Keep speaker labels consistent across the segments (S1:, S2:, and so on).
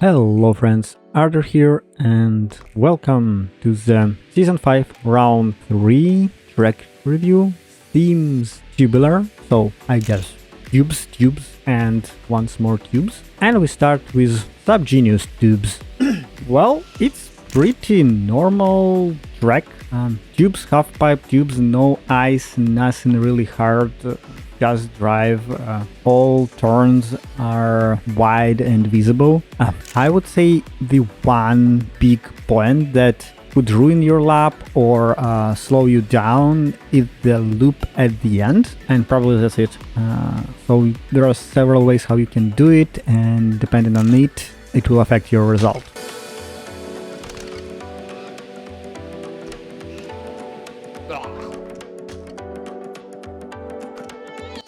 S1: Hello friends, Arthur here and welcome to the Season 5 Round 3 track review. Themes Tubular, so I guess tubes and once more tubes. And we start with SubGenius tubes. Well, it's pretty normal track. Tubes, half-pipe tubes, no ice, nothing really hard. Just drive, all turns are wide and visible. I would say the one big point that could ruin your lap or slow you down is the loop at the end, and probably that's it. So there are several ways how you can do it, and depending on it, it will affect your result.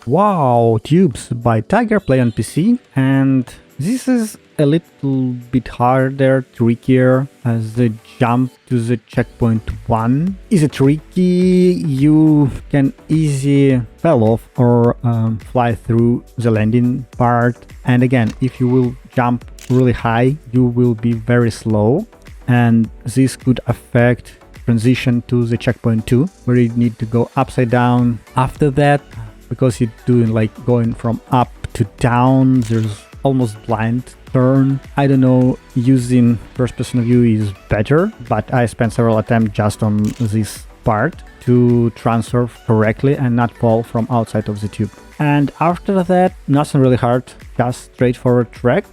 S1: WOAH Toobs by Tiger Play on PC, and this is a little bit harder, trickier, as the jump to the checkpoint 1 is tricky. You can easily fall off or fly through the landing part, and again, if you will jump really high, you will be very slow, and this could affect transition to the checkpoint 2, where you need to go upside down. After that, because you're doing like going from up to down, there's almost blind turn. I don't know, using first person view is better, but I spent several attempts just on this part to transfer correctly and not fall from outside of the tube. And after that, nothing really hard, just straightforward track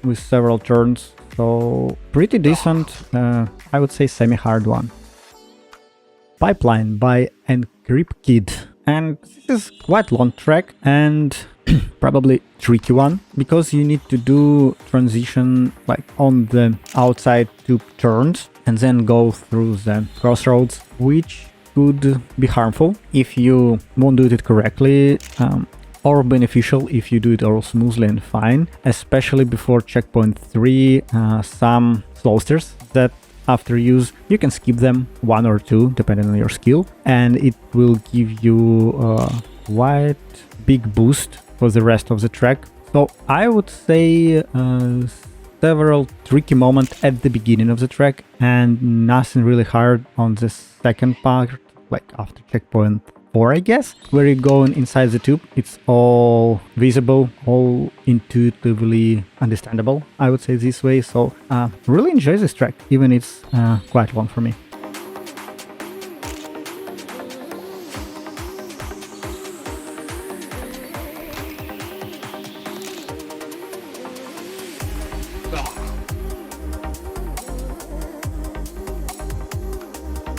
S1: with several turns, so pretty decent. I would say semi-hard one. Pipeline by Kid. And this is quite long track and probably tricky one, because you need to do transition like on the outside tube turns and then go through the crossroads, which could be harmful if you won't do it correctly, or beneficial if you do it all smoothly and fine, especially before checkpoint 3. Some slow stairs that after use, you can skip them, 1 or 2, depending on your skill, and it will give you a quite big boost for the rest of the track. So I would say several tricky moments at the beginning of the track, and nothing really hard on the second part, like after checkpoint 4, I guess, where you're going inside the tube. It's all visible, all intuitively understandable, I would say this way. So really enjoy this track, even it's quite long for me.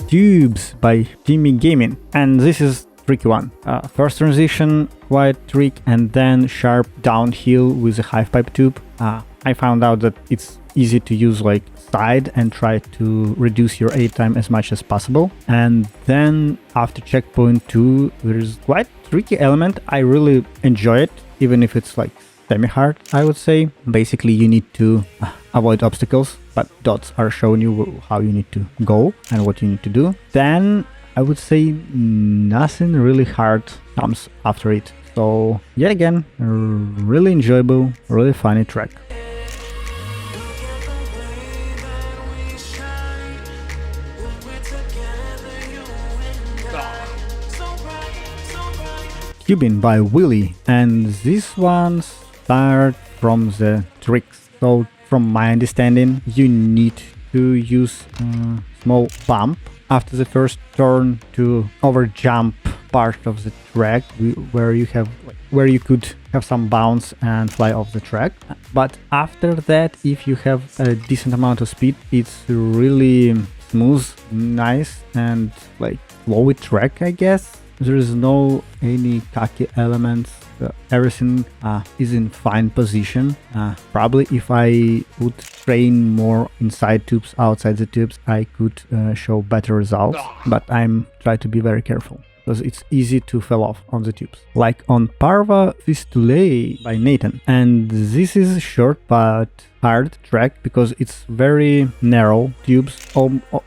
S1: Tubes by Timmy Gaming, and this is tricky one. First transition, quite trick, and then sharp downhill with a half-pipe tube. I found out that it's easy to use like side and try to reduce your aid time as much as possible. And then after checkpoint 2, there's quite tricky element. I really enjoy it, even if it's like semi-hard, I would say. Basically, you need to avoid obstacles, but dots are showing you how you need to go and what you need to do. Then I would say nothing really hard comes after it. So yet again, really enjoyable, really funny track. Tubing by Willy, and this one starts from the tricks. So from my understanding, you need to use a small bump after the first turn to overjump part of the track where you could have some bounce and fly off the track. But after that, if you have a decent amount of speed, it's really smooth, nice, and like flowy track, I guess. There is no any cocky elements. Everything is in fine position. Probably if I would train more inside tubes, outside the tubes, I could show better results. But I'm trying to be very careful, because it's easy to fall off on the tubes. Like on Parva Fistulae by Nathan. And this is short but hard track because it's very narrow tubes.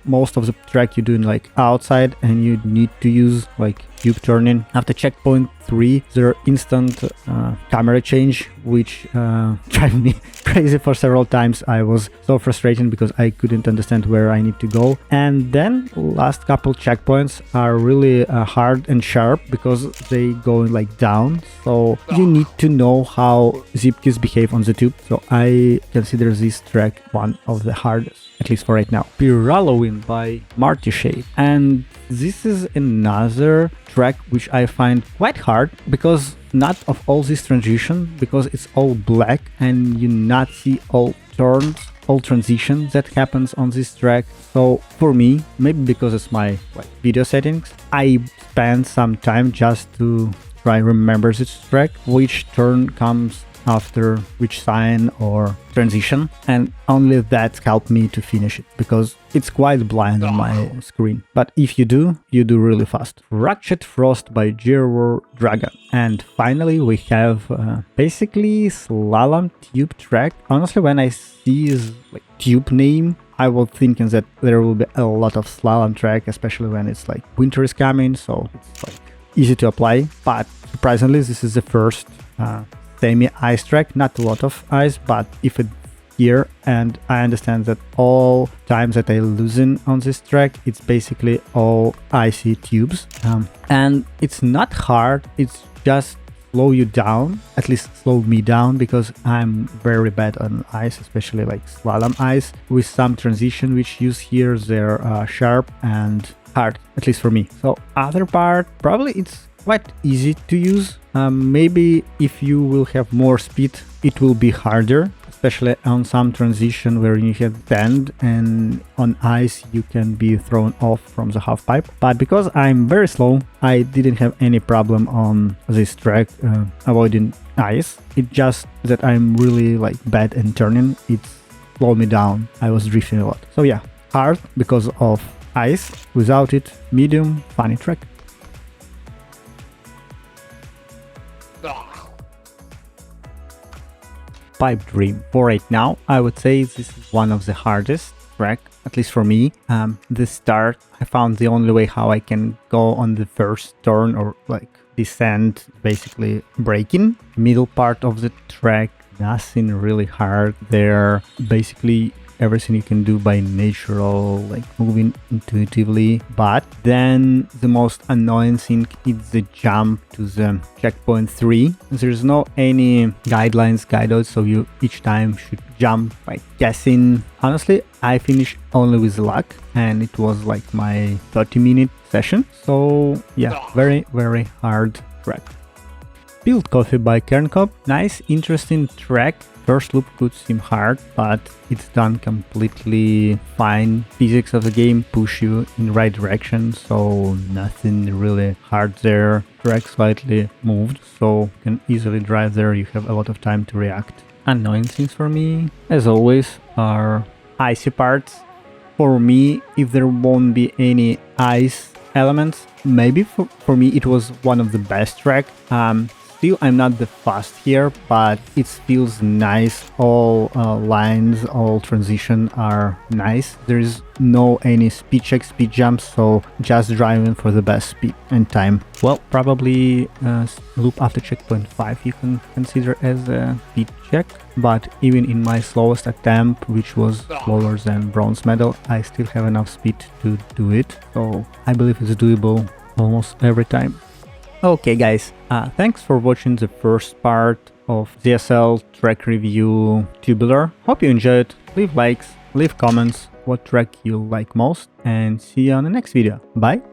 S1: Most of the track you're doing like outside, and you need to use like tube turning. After checkpoint 3, there instant camera change, which drive me crazy for several times. I was so frustrated because I couldn't understand where I need to go. And then last couple checkpoints are really hard and sharp because they go like down. So you need to know how zip keys behave on the tube. So I consider this track one of the hardest, at least for right now. Spiralloween by Marty Shape. And this is another track which I find quite hard because not of all this transition, because it's all black and you not see all turns, all transition that happens on this track. So for me, maybe because it's my video settings, I spend some time just to try remember this track, which turn comes after which sign or transition, and only that helped me to finish it because it's quite blind on my screen. But if you do really fast. Fractured Frost by Gerwar Dragon. And finally we have basically slalom tube track. Honestly, when I see his tube name, I was thinking that there will be a lot of slalom track, especially when it's like winter is coming, so it's easy to apply. But surprisingly, this is the first semi-ice track, not a lot of ice, but if it's here, and I understand that all times that I loosen on this track, it's basically all icy tubes. And it's not hard, it's just slow you down, at least slow me down, because I'm very bad on ice, especially like slalom ice. With some transition which use here, they're sharp and hard, at least for me. So other part, probably it's quite easy to use. Maybe if you will have more speed, it will be harder, especially on some transition where you have bend, and on ice you can be thrown off from the half pipe. But because I'm very slow, I didn't have any problem on this track avoiding ice. It's just that I'm really bad in turning. It slowed me down. I was drifting a lot. So yeah, hard because of ice. Without it, medium, funny track. Pipe Dream. For right now, I would say this is one of the hardest track, at least for me. The start, I found the only way how I can go on the first turn or descent, basically braking. Middle part of the track, nothing really hard there. Basically everything you can do by natural, moving intuitively. But then the most annoying thing is the jump to the checkpoint 3. There's no any guidelines, guideouts, so you each time should jump by guessing. Honestly, I finished only with luck, and it was my 30-minute session. So yeah, very, very hard track. Spilled Coffee by Kernkop. Nice, interesting track. First loop could seem hard, but it's done completely fine. Physics of the game push you in the right direction, so nothing really hard there. Track slightly moved, so you can easily drive there. You have a lot of time to react. Annoying things for me, as always, are icy parts. For me, if there won't be any ice elements, maybe for me it was one of the best track. Still, I'm not the fast here, but it feels nice. All lines, all transition are nice. There is no any speed check, speed jumps, so just driving for the best speed and time. Well, probably loop after checkpoint 5 you can consider as a speed check, but even in my slowest attempt, which was slower than bronze medal, I still have enough speed to do it, so I believe it's doable almost every time. Okay guys, thanks for watching the first part of ZSL track review Tubular. Hope you enjoyed. Leave likes, leave comments what track you like most, and see you on the next video. Bye!